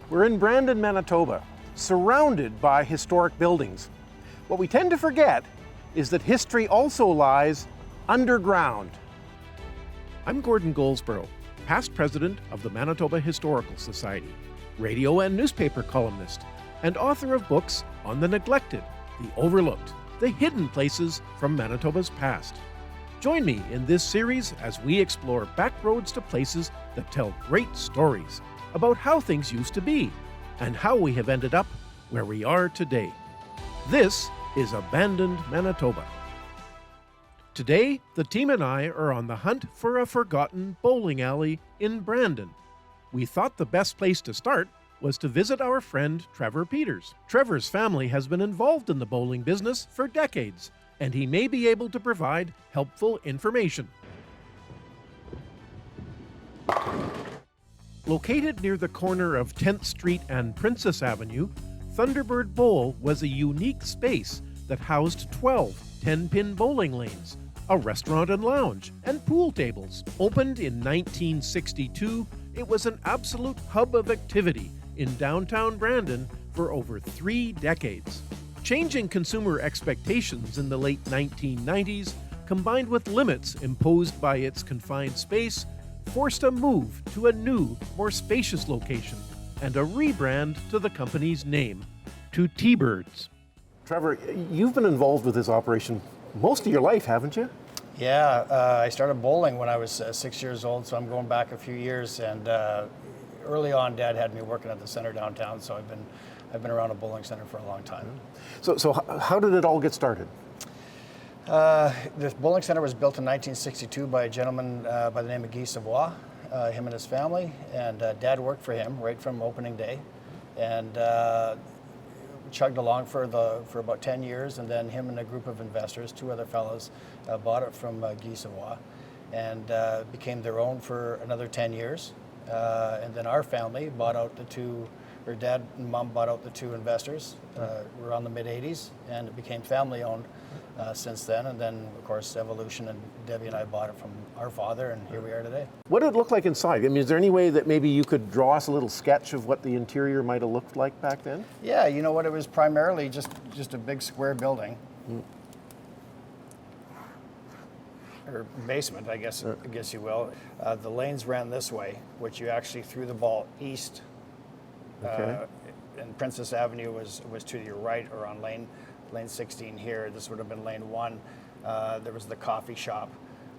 We're in Abandoned Manitoba, surrounded by historic buildings. What we tend to forget is that history also lies underground. I'm Gordon Goldsborough, past president of the Manitoba Historical Society, radio and newspaper columnist, and author of books on the neglected, the overlooked, the hidden places from Manitoba's past. Join me in this series as we explore back roads to places that tell great stories about how things used to be and how we have ended up where we are today. This is Abandoned Manitoba. Today, the team and I are on the hunt for a forgotten bowling alley in Brandon. We thought the best place to start was to visit our friend Trevor Peters. Trevor's family has been involved in the bowling business for decades, and he may be able to provide helpful information. Located near the corner of 10th Street and Princess Avenue, Thunderbird Bowl was a unique space that housed 12 10-pin bowling lanes, a restaurant and lounge, and pool tables. Opened in 1962, it was an absolute hub of activity in downtown Brandon for over 3 decades. Changing consumer expectations in the late 1990s, combined with limits imposed by its confined space, forced a move to a new, more spacious location and a rebrand to the company's name, to T-Birds. Trevor, you've been involved with this operation most of your life, haven't you? Yeah, I started bowling when I was 6 years old, so I'm going back a few years. And early on, Dad had me working at the center downtown, so I've been around a bowling center for a long time. So how did it all get started? The bowling center was built in 1962 by a gentleman by the name of Guy Savoy, him and his family, and Dad worked for him right from opening day, and chugged along for about 10 years, and then him and a group of investors, 2 other fellows, bought it from Guy Savoy, and became their own for another 10 years, and then our family bought out or Dad and Mom bought out the 2 investors around the mid-'80s, and it became family-owned since then. And then, of course, evolution, and Debbie and I bought it from our father, and here we are today. What did it look like inside? I mean, is there any way that maybe you could draw us a little sketch of what the interior might have looked like back then? Yeah, you know what? It was primarily just a big square building. Or basement, I guess you will. The lanes ran this way, which you actually threw the ball east. Okay. And Princess Avenue was to your right, or on lane 16 here. This would have been lane 1. There was the coffee shop,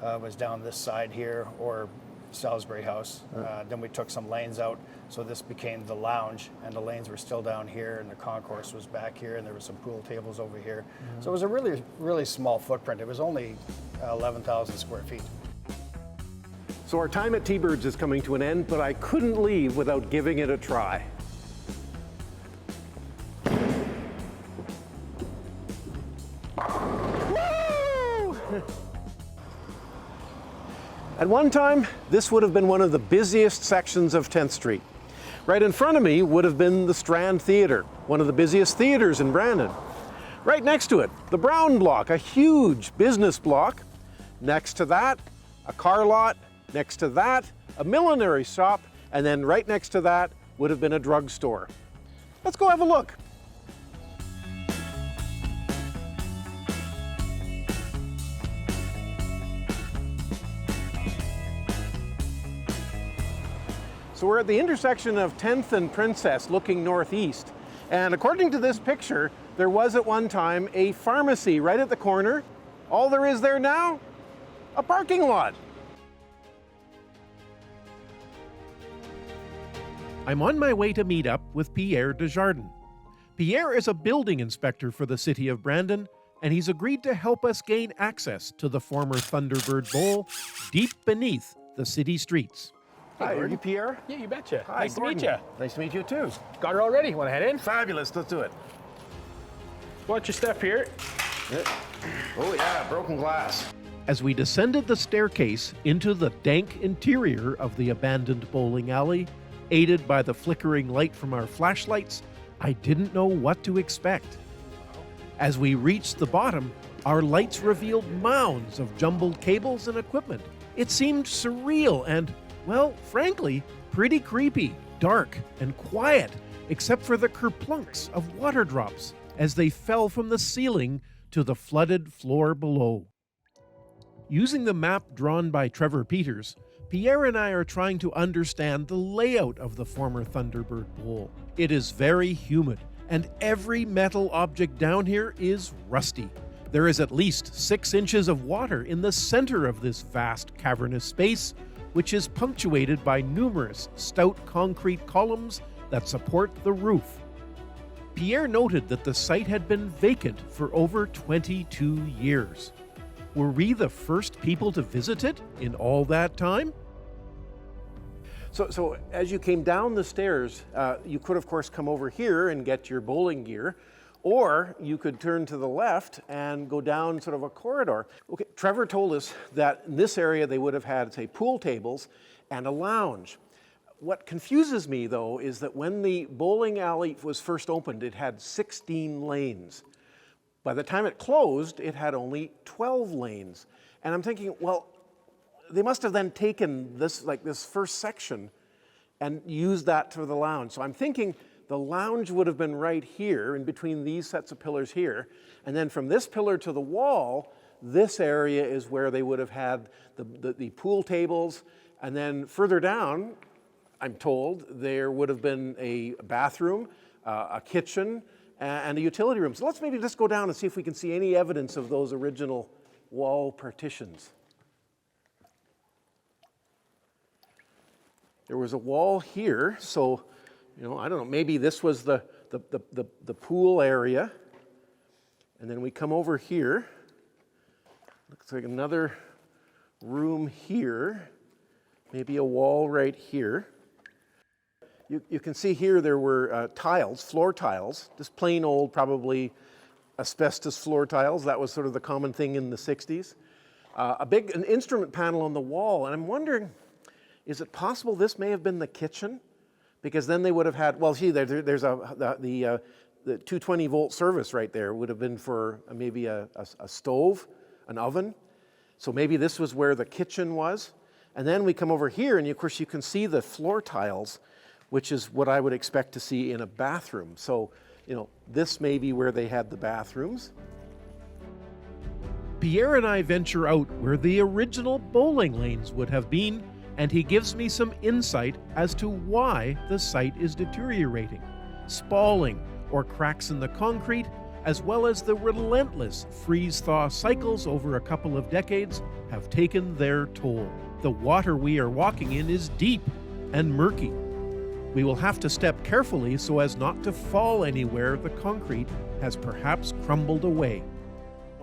was down this side here, or Salisbury House. Then we took some lanes out, so this became the lounge, and the lanes were still down here, and the concourse was back here, and there were some pool tables over here. So it was a really, really small footprint. It was only 11,000 square feet. So our time at T-Birds is coming to an end, but I couldn't leave without giving it a try. At one time, this would have been one of the busiest sections of 10th Street. Right in front of me would have been the Strand Theatre, one of the busiest theaters in Brandon. Right next to it, the Brown Block, a huge business block. Next to that, a car lot. Next to that, a millinery shop. And then right next to that would have been a drugstore. Let's go have a look. So we're at the intersection of 10th and Princess, looking northeast. And according to this picture, there was at one time a pharmacy right at the corner. All there is there now? A parking lot. I'm on my way to meet up with Pierre Desjardins. Pierre is a building inspector for the city of Brandon, and he's agreed to help us gain access to the former Thunderbird Bowl deep beneath the city streets. Hi, are you Pierre? Yeah, you betcha. Hi, nice Gordon. to meet you. Nice to meet you too. Got her already. Want to head in? Fabulous, let's do it. Watch your step here. Oh yeah, broken glass. As we descended the staircase into the dank interior of the abandoned bowling alley, aided by the flickering light from our flashlights, I didn't know what to expect. As we reached the bottom, our lights revealed mounds of jumbled cables and equipment. It seemed surreal and, well, frankly, pretty creepy. dark and quiet, except for the kerplunks of water drops as they fell from the ceiling to the flooded floor below. Using the map drawn by Trevor Peters, Pierre and I are trying to understand the layout of the former Thunderbird Bowl. It is very humid, and every metal object down here is rusty. There is at least 6 inches of water in the center of this vast cavernous space, which is punctuated by numerous stout concrete columns that support the roof. Pierre noted that the site had been vacant for over 22 years. Were we the first people to visit it in all that time? So as you came down the stairs, you could, of course, come over here and get your bowling gear, or you could turn to the left and go down sort of a corridor. Okay, Trevor told us that in this area they would have had, say, pool tables and a lounge. What confuses me, though, is that when the bowling alley was first opened, it had 16 lanes. By the time it closed, it had only 12 lanes. And I'm thinking, well, they must have then taken this, like this first section and used that for the lounge. So I'm thinking the lounge would have been right here in between these sets of pillars here. And then from this pillar to the wall, this area is where they would have had the pool tables. And then further down, I'm told, there would have been a bathroom, a kitchen, and a utility room. So let's maybe just go down and see if we can see any evidence of those original wall partitions. There was a wall here, so, I don't know, maybe this was the pool area. And then we come over here. Looks like another room here, maybe a wall right here. You can see here there were tiles, floor tiles, just plain old, probably asbestos floor tiles. That was sort of the common thing in the 60s. An instrument panel on the wall, and I'm wondering, is it possible this may have been the kitchen? Because then they would have had, well, see, there's the 220 volt service right there would have been for maybe a stove, an oven. So maybe this was where the kitchen was. And then we come over here, and of course you can see the floor tiles, which is what I would expect to see in a bathroom. So, this may be where they had the bathrooms. Pierre and I venture out where the original bowling lanes would have been, and he gives me some insight as to why the site is deteriorating. Spalling or cracks in the concrete, as well as the relentless freeze-thaw cycles over a couple of decades, have taken their toll. The water we are walking in is deep and murky. We will have to step carefully so as not to fall anywhere the concrete has perhaps crumbled away.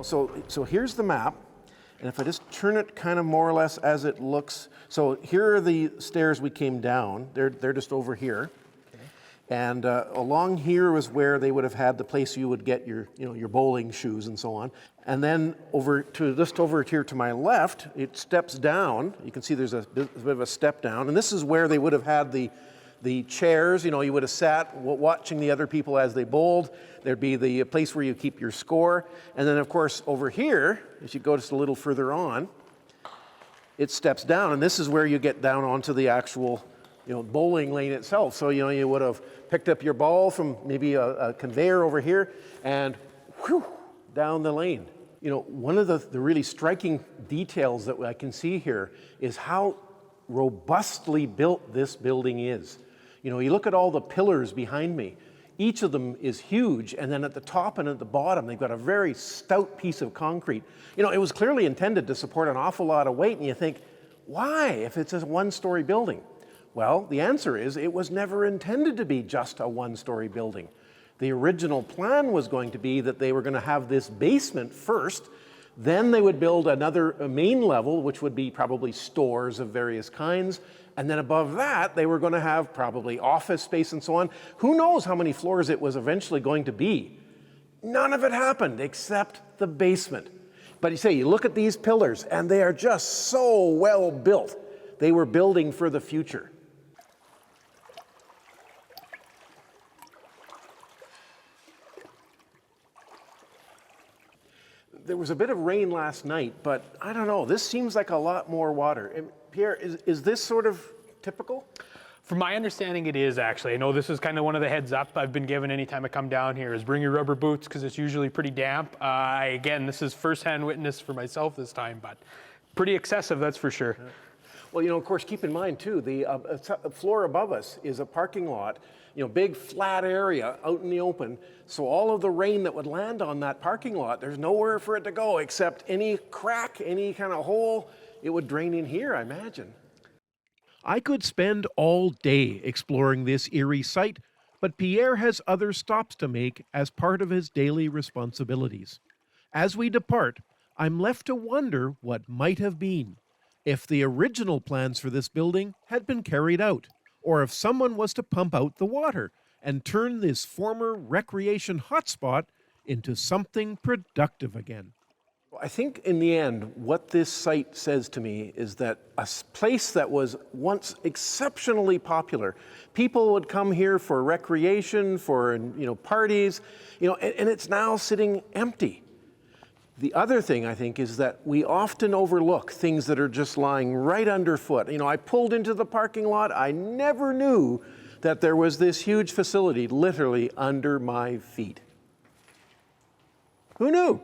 So here's the map, and if I just turn it kind of more or less as it looks, so here are the stairs we came down. They're just over here. Okay. And along here was where they would have had the place you would get your bowling shoes and so on. And then just over here to my left, it steps down. You can see there's a bit of a step down, and this is where they would have had the chairs. You would have sat watching the other people as they bowled. There'd be the place where you keep your score. And then, of course, over here, as you go just a little further on, it steps down. And this is where you get down onto the actual, bowling lane itself. So, you would have picked up your ball from maybe a conveyor over here and down the lane. One of the really striking details that I can see here is how robustly built this building is. You look at all the pillars behind me. Each of them is huge, and then at the top and at the bottom, they've got a very stout piece of concrete. It was clearly intended to support an awful lot of weight, and you think, why, if it's a one-story building? Well, the answer is it was never intended to be just a one-story building. The original plan was going to be that they were going to have this basement first, then they would build a main level, which would be probably stores of various kinds. And then above that, they were going to have probably office space and so on. Who knows how many floors it was eventually going to be? None of it happened except the basement. But you look at these pillars, and they are just so well built. They were building for the future. There was a bit of rain last night, but I don't know, this seems like a lot more water. And Pierre, is this sort of typical? From my understanding, it is actually. I know this is kind of one of the heads up I've been given anytime I come down here is bring your rubber boots because it's usually pretty damp. Again, this is firsthand witness for myself this time, but pretty excessive, that's for sure. Well, you know, of course, keep in mind too, the floor above us is a parking lot, you know, big flat area out in the open. So all of the rain that would land on that parking lot, there's nowhere for it to go except any crack, any kind of hole, it would drain in here, I imagine. I could spend all day exploring this eerie site, but Pierre has other stops to make as part of his daily responsibilities. As we depart, I'm left to wonder what might have been, if the original plans for this building had been carried out, or if someone was to pump out the water and turn this former recreation hotspot into something productive again. I think in the end, what this site says to me is that a place that was once exceptionally popular, people would come here for recreation, for parties, and it's now sitting empty. The other thing I think is that we often overlook things that are just lying right underfoot. I pulled into the parking lot, I never knew that there was this huge facility literally under my feet. Who knew?